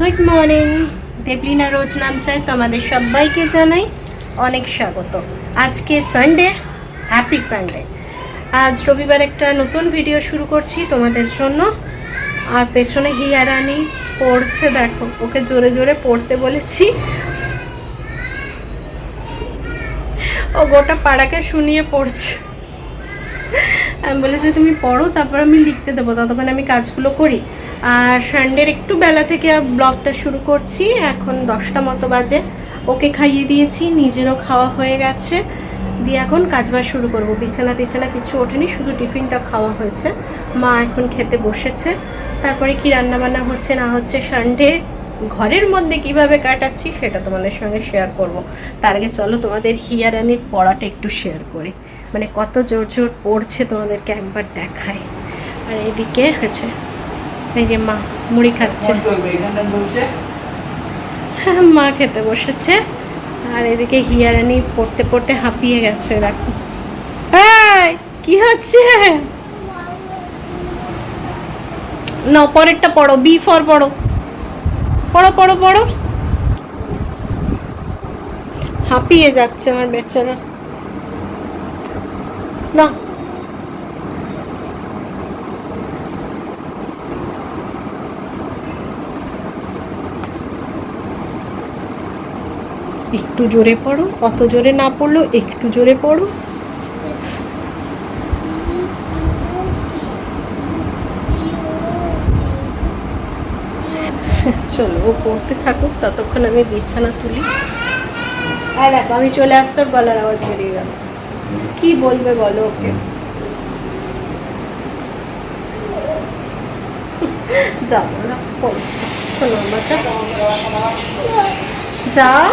Good morning. Deblina রোজ নাম চাই তোমাদের সবাইকে জানাই অনেক স্বাগত। আজকে সানডে, হ্যাপি সানডে। আজ রবিবার একটা নতুন ভিডিও শুরু করছি তোমাদের জন্য। আর পেছনে হিয়া রানী পড়ছে, দেখো ওকে জোরে জোরে পড়তে বলেছি, ও গোটা পাড়াকে শুনিয়ে পড়ছে। আমি বলেছি তুমি পড়ো, তারপর আমি লিখতে দেবো, ততক্ষণ আমি কাজগুলো করি। আর সানডের একটু বেলা থেকে ব্লগটা শুরু করছি। এখন 10টা মতো বাজে। ওকে খাইয়ে দিয়েছি, নিজেরও খাওয়া হয়ে গেছে, দিয়ে এখন কাজবাজ শুরু করব। বিছানা টিছানা কিছু ওঠেনি, শুধু টিফিনটা খাওয়া হয়েছে। মা এখন খেতে বসেছে। তারপরে কি রান্নাবান্না হচ্ছে না হচ্ছে, সানডে ঘরের মধ্যে কিভাবে কাটাচ্ছি সেটা তোমাদের সঙ্গে শেয়ার করব। তার আগে চলো তোমাদের হিয়া রানীর পড়াটা একটু শেয়ার করি, মানে কত জোর জোর পড়ছে তোমাদেরকে একবার দেখায়। আর এদিকে হচ্ছে এই যে মা মুড়ি খাচ্ছে, মা খেতে বসেছে। আর এদিকে হিয়া রানী পড়তে পড়তে হাঁপিয়ে গেছে, দেখো। কি হচ্ছে? না, পরেরটা পড়ো, বি ফর পড়ো, পড়ো পড়ো পড়ো। হাঁপিয়ে যাচ্ছে আমার বেচারা। না, একটু জোরে পড়ো, অত জোরে না পড়লো একটু জোরে পড়ো। চলো ও পড়তে থাকুক, ততক্ষণ আমি বিছানা তুলি। হ্যাঁ দেখো, আমি চলে আসতে ওর গলার আওয়াজ বেরিয়ে গেল। কি বলবে বলো ওকে? যাও না, পড়ো, শোনো বাচ্চা, যাও,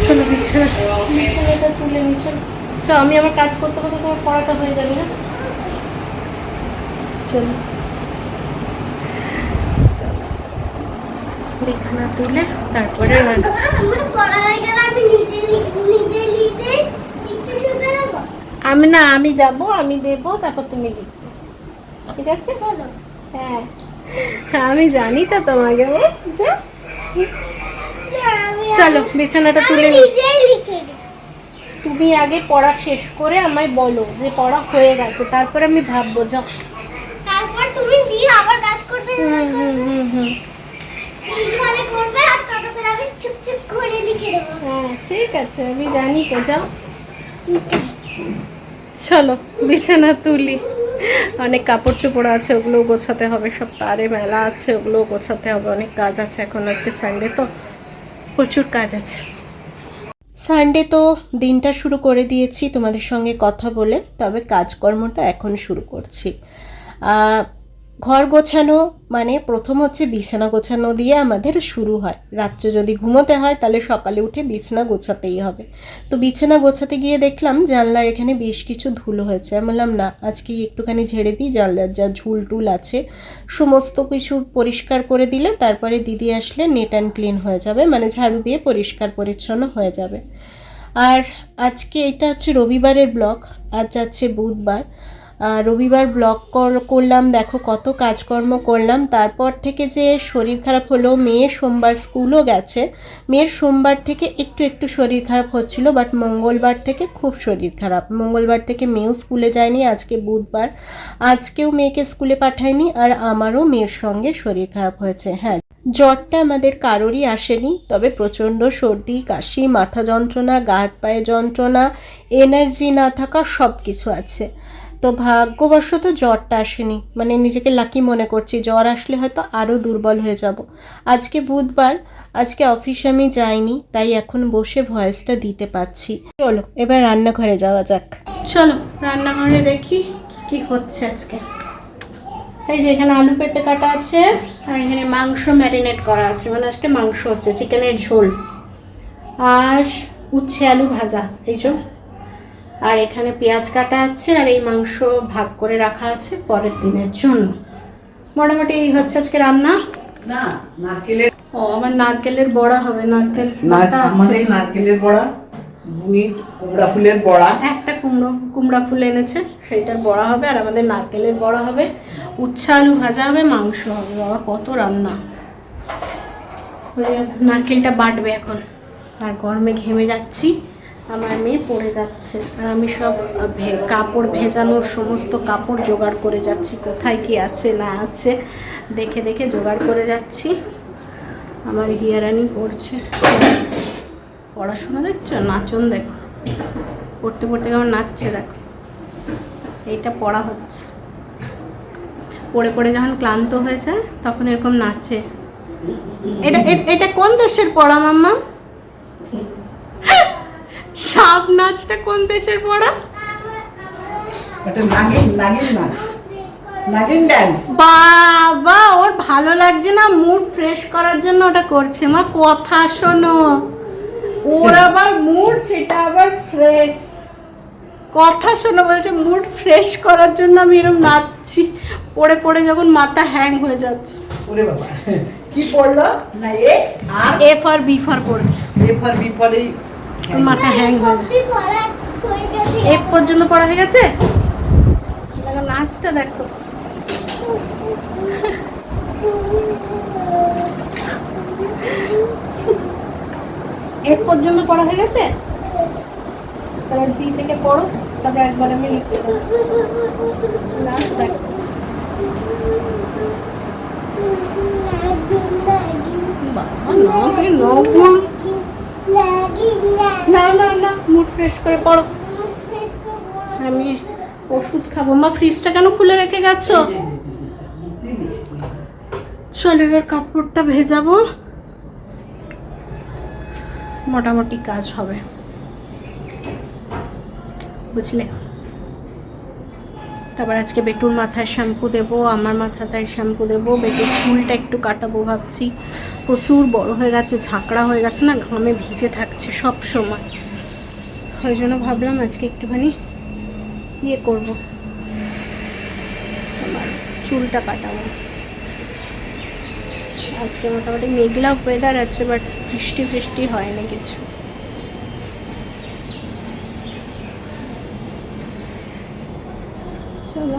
শোনো বিছানাটা তুলে নিচ্ছ। চলো, আমি আমার কাজ করতে করতে তোমার পড়াটা হয়ে যাবে না। চলো বিছানা তুলে তারপরে আমি না, আমি যাবো, আমি দেবো, তারপর তুমি লিখবে, ঠিক আছে? হ্যাঁ, আমি জানি তো তোমাকে। চলো বিছানাটা তুলে তুমি আগে পড়া শেষ করে আমায় বলো যে পড়া হয়ে গেছে, তারপরে আমি ভাববো। যাও, তারপর তুমি দিয়ে আবার কাজ করতে। হ্যাঁ ঠিক আছে, আমি জানি তো। যাও, চলো বিছানা তুলি। অনেক কাপড় চোপড় আছে, ওগুলো গোছাতে হবে, সব তারে মেলা আছে, ওগুলো গোছাতে হবে। অনেক কাজ আছে এখন, আজকে সানডে তো প্রচুর কাজ আছে। সানডে তো দিনটা শুরু করে দিয়েছি তোমাদের সঙ্গে কথা বলে, তবে কাজকর্মটা এখন শুরু করছি। ঘর গোছানো মানে প্রথম হচ্ছে বিছানা গোছানো দিয়ে আমাদের শুরু হয়। রাত্রে যদি ঘুমোতে হয় তাহলে সকালে উঠে বিছানা গোছাতেই হবে। তো বিছানা গোছাতে গিয়ে দেখলাম জানলার এখানে বেশ কিছু ধুলো হয়েছে। আমি বললাম না, আজকে একটুখানি ঝেড়ে দিই, জানলার যা ঝুল টুল আছে সমস্ত কিছু পরিষ্কার করে দিলে তারপরে দিদি আসলে নেট অ্যান্ড ক্লিন হয়ে যাবে, মানে ঝাড়ু দিয়ে পরিষ্কার পরিচ্ছন্ন হয়ে যাবে। আর আজকে এটা হচ্ছে রবিবারের ব্লগ, আজ আছে বুধবার। রবিবার ব্লগ করলাম, দেখো কত কাজকর্ম করলাম। তারপর থেকে যে শরীর খারাপ হলো, মেয়ে সোমবার স্কুলও গেছে, মেয়ের সোমবার থেকে একটু একটু শরীর খারাপ হচ্ছিল, বাট মঙ্গলবার থেকে খুব শরীর খারাপ। মঙ্গলবার থেকে মেয়েও স্কুলে যায়নি, আজকে বুধবার, আজকেও মেয়েকে স্কুলে পাঠায়নি। আর আমারও মেয়ের সঙ্গে শরীর খারাপ হয়েছে। হ্যাঁ, জ্বরটা আমাদের কারোরই আসেনি, তবে প্রচণ্ড সর্দি কাশি, মাথা যন্ত্রণা, গা হাত পায়ে যন্ত্রণা, এনার্জি না থাকা, সব কিছু আছে। তো ভাগ্যবশত জ্বরটা আসেনি, মানে নিজেকে লাকি মনে করছি। জ্বর আসলে হয়তো আরও দুর্বল হয়ে যাব। আজকে বুধবার, আজকে অফিসে আমি যাইনি, তাই এখন বসে ভয়েসটা দিতে পাচ্ছি। চলো এবার রান্নাঘরে যাওয়া যাক। চলো রান্নাঘরে দেখি কি হচ্ছে আজকে। এই যে এখানে আলু পেঁপে কাটা আছে, আর এখানে মাংস ম্যারিনেট করা আছে, মানে আজকে মাংস হচ্ছে, চিকেনের ঝোল, আর উচ্ছে আলু ভাজা, এই যে। আর এখানে পেঁয়াজ কাটা আছে, আর এই মাংস ভাগ করে রাখা আছে পরের দিনের জন্য। মোটামুটি এই হচ্ছে আজকে রান্না। না নারকেলের, ও আমার নারকেলের বড়া হবে, নারকেল আমাদের নারকেলের বড়া, কুমড়া ফুলের বড়া, একটা কুমড়া ফুল এনেছে, সেইটার বড়া হবে। আর আমাদের নারকেলের বড়া হবে, উচ্ছে আলু ভাজা হবে, মাংস হবে। বাবা কত রান্না! ওই যে নারকেলটা বাটবে এখন, আর গরমে ঘেমে যাচ্ছি, আমার মেয়ে পড়ে যাচ্ছে, আর আমি সব কাপড় ভেজানোর সমস্ত কাপড় জোগাড় করে যাচ্ছি, কোথায় কি আছে না আছে দেখে দেখে জোগাড় করে যাচ্ছি। আমার হিয়ারানি পড়ছে, পড়াশোনা দেখছো, নাচন দেখো, পড়তে পড়তে কেমন নাচছে দেখো। এইটা পড়া হচ্ছে, পড়ে পড়ে যখন ক্লান্ত হয়েছে তখন এরকম নাচে। এটা এটা কোন দেশের পড়া মাম্মা? সাপ নাচটা কোন দেশের পড়া? এটা নাগিন নাগিন নাচ, নাগিন ডান্স। বাবা ওর ভালো লাগছে না, মুড ফ্রেশ করার জন্য ওটা করছে। মা কথা শোনো, ওর আবার মুড, সেটা আবার ফ্রেশ। কথা শোনো বলছে, মুড ফ্রেশ করার জন্য আমি এরকম নাচছি। পড়ে পড়ে যখন মাথা হ্যাং হয়ে যাচ্ছে। ওরে বাবা, কি পড়লো না? এক্স আর এ ফর বি ফর পড়ছে, এ ফর বি ফর এই মাথা হ্যাং হয়ে গেছে। এফ পর্যন্ত পড়া হয়ে গেছে। দেখো নাচটা দেখো। এফ পর্যন্ত পড়া হয়ে গেছে, তারপর জি থেকে পড়ো, তারপর একবার আমি লিখতে দেবো। নাচ দেখো। বাবা নাগিন নাগিন, না না না, মুড ফ্রেশ করে পড়ো। আমি ওষুধ খাবো। মা ফ্রিজটা কেন খুলে রেখে গেছো? চলো এবার কাপড়টা ভেজাবো, মোটামুটি কাজ হবে, বুঝলে। তারপর আজকে বেটুর মাথায় শ্যাম্পু দেবো, আমার মাথায় শ্যাম্পু দেবো, বেটুর চুলটা একটু কাটাবো ভাবছি। প্রচুর বড় হয়ে গেছে, ঝাঁকড়া হয়ে গেছে না, ঘামে ভিজে থাকছে সব সময়। ওই জন্য ভাবলাম আজকে একটুখানি ইয়ে করবো, আমার চুলটা কাটাবো। আজকে মোটামুটি মেঘলা ওয়েদার আছে, বাট বৃষ্টি ফৃষ্টি হয় না কিছু। চলো,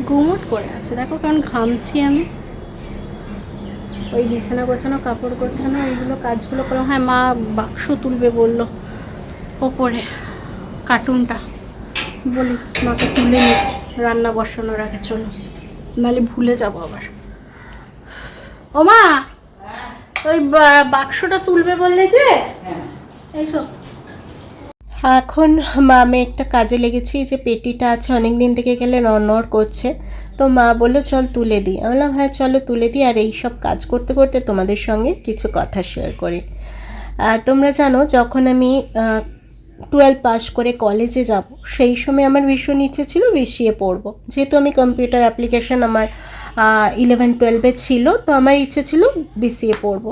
গুমট করে আছে দেখো কেমন ঘামছি আমি। ওই বিছানা গোছানো, কাপড় গোছানো, এইগুলো কাজগুলো করলাম। হ্যাঁ, মা বাক্স তুলবে বললো ওপরে, কার্টুনটা বলি মাকে তুলে নি, রান্না বসানোর আগে। চলো, নাহলে ভুলে যাবো আবার। ও মা, ওই বাক্সটা তুলবে বললে যে, এইসব। এখন মা একটা কাজে লেগেছি, যে পেটিটা আছে অনেক দিন থেকে গেলে নড়নড় করছে, তো মা বললো চল তুলে দিই। আমি বললাম হ্যাঁ চলো তুলে দিই। আর এই সব কাজ করতে করতে তোমাদের সঙ্গে কিছু কথা শেয়ার করি। তোমরা জানো যখন আমি 12 পাস করে কলেজে যাব, সেই সময় আমার ভীষণ ইচ্ছে ছিল বিসিএ পড়বো, যেহেতু আমি কম্পিউটার অ্যাপ্লিকেশন আমার 11-12-এ ছিল, তো আমার ইচ্ছে ছিল বিসিএ পড়বো।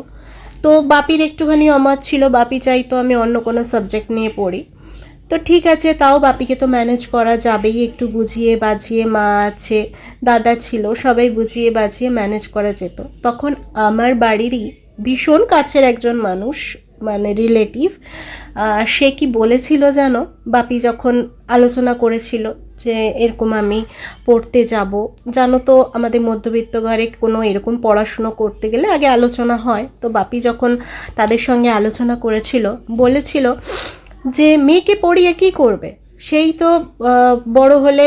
তো বাপির একটুখানি অমত ছিল, বাপি চাইতো আমি অন্য কোনো সাবজেক্ট নিয়ে পড়ি। তো ঠিক আছে, তাও বাপিকে তো ম্যানেজ করা যাবেই, একটু বুঝিয়ে বাজিয়ে, মা আছে, দাদা ছিল, সবাই বুঝিয়ে বাজিয়ে ম্যানেজ করা যেত। তখন আমার বাড়িরই ভীষণ কাছের একজন মানুষ, মানে রিলেটিভ, সে কি বলেছিল জানো, বাপি যখন আলোচনা করেছিল যে এরকম আমি পড়তে যাব, জানো তো আমাদের মধ্যবিত্ত ঘরে কোনো এরকম পড়াশুনো করতে গেলে আগে আলোচনা হয়। তো বাপি যখন তাদের সঙ্গে আলোচনা করেছিল, বলেছিল যে মেয়েকে পড়িয়ে কী করবে, সেই তো বড় হলে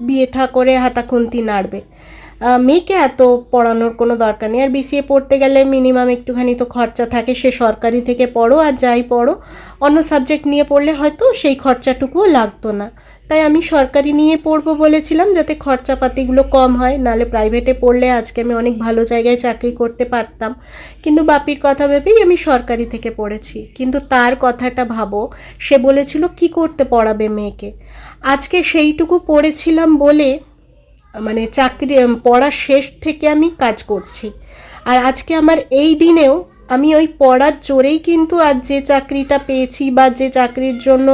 বিয়ে থা করে হাতাখুন্তি নাড়বে, মেয়েকে এত পড়ানোর কোনো দরকার নেই। আর বিসিএ পড়তে গেলে মিনিমাম একটুখানি তো খরচা থাকে, সে সরকারি থেকে পড়ো আর যাই পড়ো, অন্য সাবজেক্ট নিয়ে পড়লে হয়তো সেই খরচাটুকুও লাগতো না। তাই আমি সরকারি নিয়ে পড়বো বলেছিলাম, যাতে খরচাপাতিগুলো কম হয়, নাহলে প্রাইভেটে পড়লে আজকে আমি অনেক ভালো জায়গায় চাকরি করতে পারতাম। কিন্তু বাপির কথা ভেবেই আমি সরকারি থেকে পড়েছি। কিন্তু তার কথাটা ভাবো, সে বলেছিল কি করতে পড়াবে মেয়েকে। আজকে সেইটুকু পড়েছিলাম বলে, মানে চাকরি পড়ার শেষ থেকে আমি কাজ করছি। আর আজকে আমার এই দিনেও আমি ওই পড়ার জোরেই কিন্তু আজ যে চাকরিটা পেয়েছি বা যে চাকরির জন্য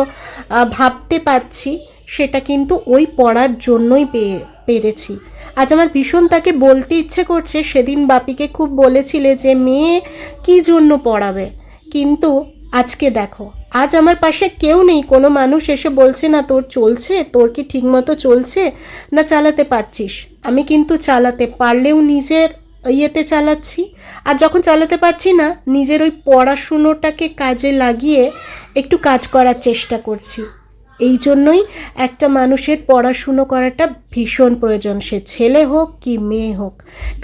ভাবতে পাচ্ছি, সেটা কিন্তু ওই পড়ার জন্যই পেরেছি। আজ আমার ভীষণ তাকে বলতে ইচ্ছে করছে, সেদিন বাপিকে খুব বলেছিলে যে মেয়ে কী জন্য পড়াবে, কিন্তু আজকে দেখো আজ আমার পাশে কেউ নেই, কোনো মানুষ এসে বলছে না তোর চলছে, তোর কি ঠিকমতো চলছে না চালাতে পারছিস। আমি কিন্তু চালাতে পারলেও নিজের ইয়েতে চালাচ্ছি, আর যখন চালাতে পারছি না নিজের ওই পড়াশুনোটাকে কাজে লাগিয়ে একটু কাজ করার চেষ্টা করছি। এই জন্যই একটা মানুষের পড়াশুনো করাটা ভীষণ প্রয়োজন, সে ছেলে হোক কি মেয়ে হোক,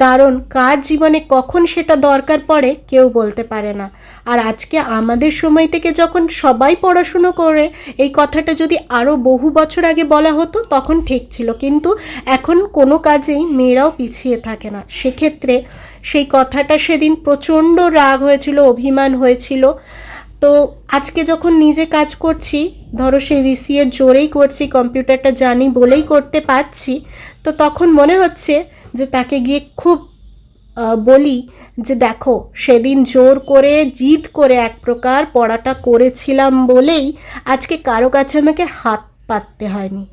কারণ কার জীবনে কখন সেটা দরকার পড়ে কেউ বলতে পারে না। আর আজকে আমাদের সময় থেকে যখন সবাই পড়াশুনো করে, এই কথাটা যদি আরও বহু বছর আগে বলা হতো তখন ঠিক ছিল, কিন্তু এখন কোনো কাজেই মেয়েরাও পিছিয়ে থাকে না। সেক্ষেত্রে সেই কথাটা সেদিন প্রচণ্ড রাগ হয়েছিল, অভিমান হয়েছিল। তো আজকে যখন নিজে কাজ করছি, ধরো সেই ভিসিএর জোরেই করছি, কম্পিউটারটা জানি বলেই করতে পারছি, তো তখন মনে হচ্ছে যে তাকে গিয়ে খুব বলি যে দেখো সেদিন জোর করে জিদ করে এক প্রকার পড়াটা করেছিলাম বলেই আজকে কারো কাছে আমাকে হাত পাততে হয়নি,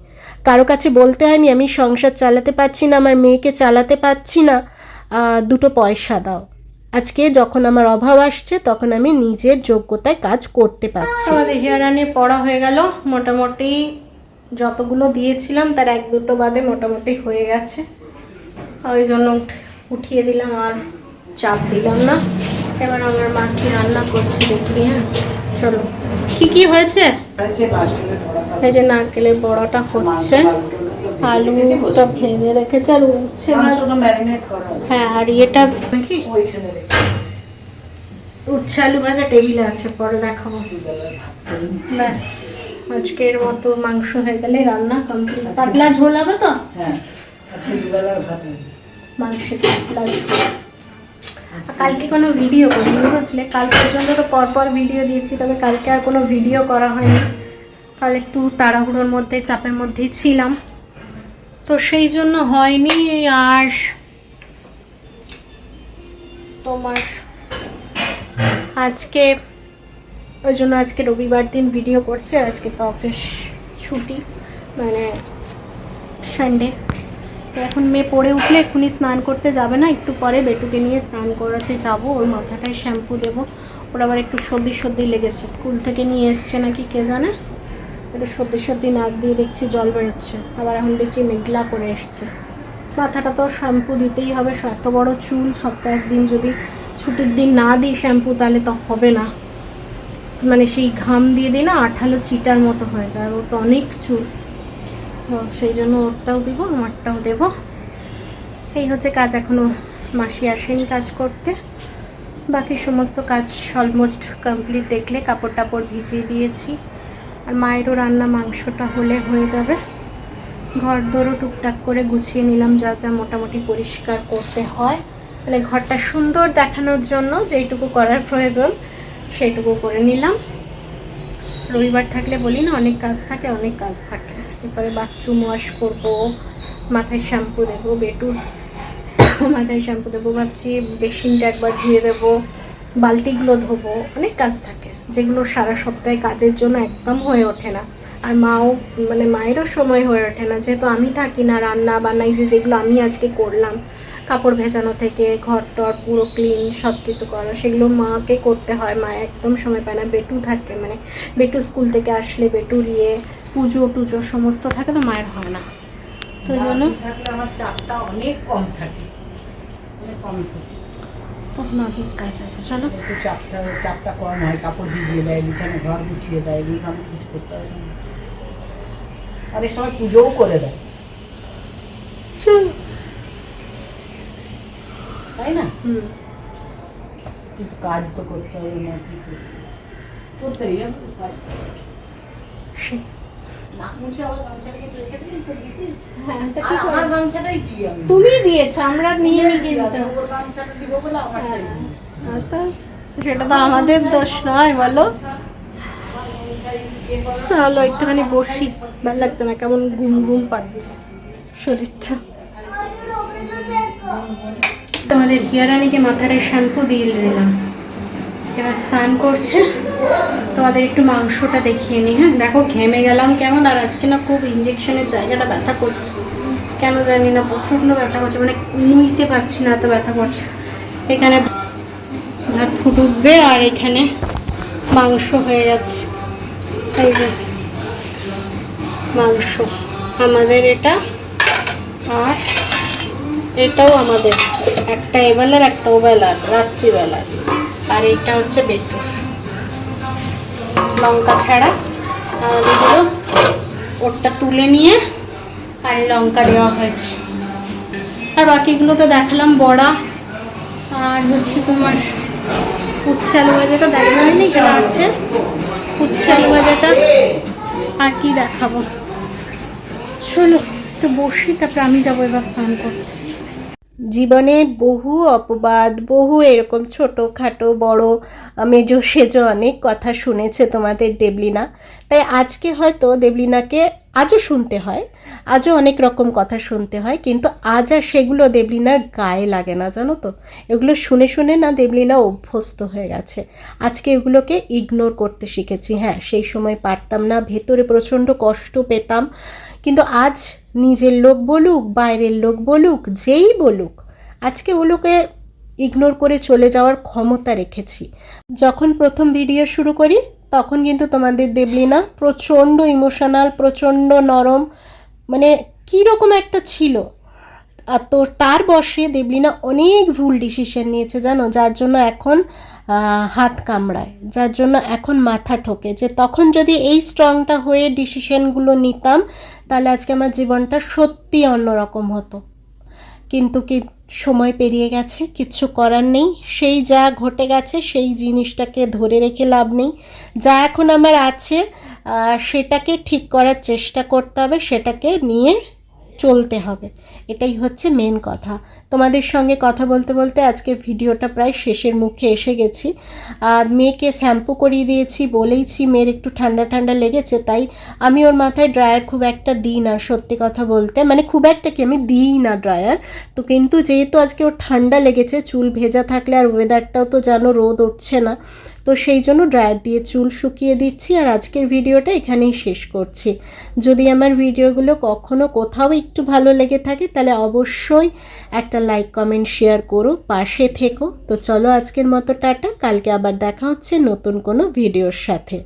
কারো কাছে বলতে হয়নি আমি সংসার চালাতে পারছি না, আমার মেয়েকে চালাতে পারছি না, দুটো পয়সা দাও। আজকে যখন আমার অভাব আসছে তখন আমি নিজের যোগ্যতায় কাজ করতে পারছি। আমাদের হেয়ারানে পড়া হয়ে গেল, মোটামুটি যতগুলো দিয়েছিলাম তার এক দুটো বাদে মোটামুটি হয়ে গেছে, ওই জন্য উঠিয়ে দিলাম আর চাপ দিলাম না। এবার আমার মা কি রান্না করছে দেখি। হ্যাঁ চলো, কি হয়েছে? এই যে নারকেলের বড়াটা হচ্ছে, আলুটা ভেজে রেখেছে আর উচ্ছে হ্যাঁ, আর এটা উচ্ছে আলু ভাজা টেবিলে আছে, পরে দেখাবো। ব্যাস আজকের মতো মাংস হয়ে গেলে রান্না কমপ্লিট। পাতলা ঝোল হবে তো? মাংসের পাতলা ঝোল। কালকে কোনো ভিডিও করিনি বুঝলে, কাল পর্যন্ত তো পরপর ভিডিও দিয়েছি, তবে কালকে আর কোনো ভিডিও করা হয়নি, কাল একটু তাড়াহুড়োর মধ্যে চাপের মধ্যেই ছিলাম, তো সেই জন্য হয়নি। আর তোমার আজকে ওই জন্য আজকে রবিবার দিন ভিডিও করছি, আর আজকে তো অফিস ছুটি, মানে সানডে। এখন মেয়ে পড়ে উঠলে এক্ষুনি স্নান করতে যাবে না, একটু পরে বেটুকে নিয়ে স্নান করাতে যাব, ওর মাথাটায় শ্যাম্পু দেবো। ওর আবার একটু সর্দি লেগেছে, স্কুল থেকে নিয়ে এসছে নাকি কে জানে, একটু সর্দি নাক দিয়ে দেখছি জল বেরোচ্ছে, আবার এখন দেখছি মেঘলা করে এসছে। মাথাটা তো শ্যাম্পু দিতেই হবে, এত বড় চুল, সপ্তাহে একদিন যদি ছুটির দিন না দিই শ্যাম্পু তাহলে তো হবে না, মানে সেই ঘাম দিয়ে দিই না আঠালো চিটার মতো হয়ে যায়, ওর তো অনেক চুল, তো সেই জন্য ওরটাও দেবো আমারটাও দেবো। এই হচ্ছে কাজ, এখনও মাসি আসেনি কাজ করতে, বাকি সমস্ত কাজ অলমোস্ট কমপ্লিট। দেখলে কাপড় টাপড় ভিজিয়ে দিয়েছি, আর মায়েরও রান্না মাংসটা হলে হয়ে যাবে। ঘর দোরও টুকটাক করে গুছিয়ে নিলাম, যা যা মোটামুটি পরিষ্কার করতে হয়, মানে ঘরটা সুন্দর দেখানোর জন্য যেইটুকু করার প্রয়োজন সেইটুকু করে নিলাম। রবিবার থাকলে বলি না অনেক কাজ থাকে, অনেক কাজ থাকে। এরপরে বাথরুম ওয়াশ করবো, মাথায় শ্যাম্পু দেবো, বেটুর মাথায় শ্যাম্পু দেবো ভাবছি, বেসিনটা একবার ধুয়ে দেবো, বালতিগুলো ধোবো, অনেক কাজ থাকে যেগুলো সারা সপ্তাহে কাজের জন্য একদম হয়ে ওঠে না। আর মাও মানে মায়েরও সময় হয়ে ওঠে না, যেহেতু আমি থাকি না, রান্না বান্নাই যেগুলো আমি আজকে করলাম, কাপড় ভেজানো থেকে ঘর টর পুরো ক্লিন সব কিছু করা, সেগুলো মাকে করতে হয়, মা একদম সময় পায় না। বেটু থাকে, মানে বেটু স্কুল থেকে আসলে বেটুর পুজো টুজো সমস্ত থাকে, তো মায়ের হয় না, তো ওই জন্য আমার চাপটা অনেক কম থাকে, অনেক কম থাকে, তখন অনেক কাজ আছে। চলো একটু চাপটা কম হয়, কাপড় ভিজিয়ে দেয়, বিছানা ঘর গুছিয়ে দেয়, আমি কিছু করতে হবে না, অনেক সময় পুজোও করে দেয়, তাই না? কিন্তু কাজ তো করতে হবে না, করতেই হবে কাজ। তুমি দিয়েছো, আমরা নিয়ে সেটা তো আমাদের দোষ নয়, বলো। চলো একটুখানি বসি, ভালো লাগছে না, কেমন ঘুম ঘুম পাচ্ছে শরীরটা। তোমাদের হিয়ারানিকে মাথাটায় শ্যাম্পু দিয়ে দিলাম, এবার স্নান করছে। তোমাদের একটু মাংসটা দেখিয়ে নিই। হ্যাঁ দেখো ঘেমে গেলাম কেমন, আর আজকে না খুব ইঞ্জেকশনের জায়গাটা ব্যথা করছে, কেন জানি না প্রচণ্ড ব্যথা করছে, মানে নুইতে পারছি না, এত ব্যথা করছে। এখানে ভাত ফুট উঠবে আর এখানে মাংস হয়ে যাচ্ছে, এই যে মাংস আমাদের এটা, আর এটাও আমাদের, একটা এবেলার একটা ওবেলার রাত্রিবেলার, আর এইটা হচ্ছে বেটুস লঙ্কা ছাড়া। আর এগুলো ওরটা তুলে নিয়ে আর লঙ্কা দেওয়া হয়েছে। আর বাকিগুলো তো দেখালাম, বড়া আর হচ্ছে তোমার উচ্ছে আলু ভাজাটা দেখা হয়নি, এখানে আছে উচ্ছে আলু ভাজাটা। আর কি দেখাবো, চলো একটু বসি, তারপর আমি যাবো এবার স্নান করতে। জীবনে বহু অপবাদ, বহু এরকম ছোটোখাটো বড় মেজো সেজো অনেক কথা শুনেছে তোমাদের দেবলীনা। তাই আজকে হয়তো দেবলীনাকে আজও শুনতে হয়, আজও অনেক রকম কথা শুনতে হয়, কিন্তু আজ আর সেগুলো দেবলীনার গায়ে লাগে না, জানো তো। এগুলো শুনে শুনে না দেবলীনা অভ্যস্ত হয়ে গেছে। আজকে এগুলোকে ইগনোর করতে শিখেছি। হ্যাঁ, সেই সময় পারতাম না, ভেতরে প্রচণ্ড কষ্ট পেতাম, কিন্তু আজ নিজের লোক বলুক, বাইরের লোক বলুক, যেই বলুক, আজকে ওগুলোকে ইগনোর করে চলে যাওয়ার ক্ষমতা রেখেছি। যখন প্রথম ভিডিও শুরু করি তখন কিন্তু তোমাদের দেবলীনা প্রচণ্ড ইমোশনাল, প্রচণ্ড নরম, মানে কীরকম একটা ছিল। আর তো তার বশে দেবলীনা অনেক ভুল ডিসিশন নিয়েছে জানো, যার জন্য এখন হাত কামড়ায়, যার জন্য এখন মাথা ঠোকে। যে তখন যদি এই স্ট্রংটা হয়ে ডিসিশনগুলো নিতাম তাহলে আজকে আমার জীবনটা সত্যি অন্যরকম হতো। কিন্তু কি সময় পেরিয়ে গেছে, কিচ্ছু করার নেই। সেই যা ঘটে গেছে সেই জিনিসটাকে ধরে রেখে লাভ নেই। যা এখন আমার আছে সেটাকে ঠিক করার চেষ্টা করতে হবে, সেটাকে নিয়ে চলতে হবে, এটাই হচ্ছে মেন কথা। তোমাদের সঙ্গে কথা বলতে বলতে আজকের ভিডিওটা প্রায় শেষের মুখে এসে গেছি। আর মেয়েকে শ্যাম্পু করিয়ে দিয়েছি, বলেইছি মেয়ের একটু ঠান্ডা ঠান্ডা লেগেছে, তাই আমি ওর মাথায় ড্রায়ার খুব একটা দিই না, সত্যি কথা বলতে, মানে খুব একটা কি আমি দিই না ড্রায়ার। তো কিন্তু যেহেতু আজকে ওর ঠান্ডা লেগেছে, চুল ভেজা থাকলে আর ওয়েদারটাও তো জানো রোদ উঠছে না, তো সেই জন্য ড্রায়ার দিয়ে চুল শুকিয়ে দিচ্ছি। আর আজকের ভিডিওটা এখানেই শেষ করছি। যদি আমার ভিডিওগুলো কখনো কোথাও একটু ভালো লেগে থাকে তাহলে অবশ্যই একটা লাইক, কমেন্ট, শেয়ার করো, পাশে থেকো। তো চলো আজকের মতো টাটা, কালকে আবার দেখা হচ্ছে নতুন কোনো ভিডিওর সাথে।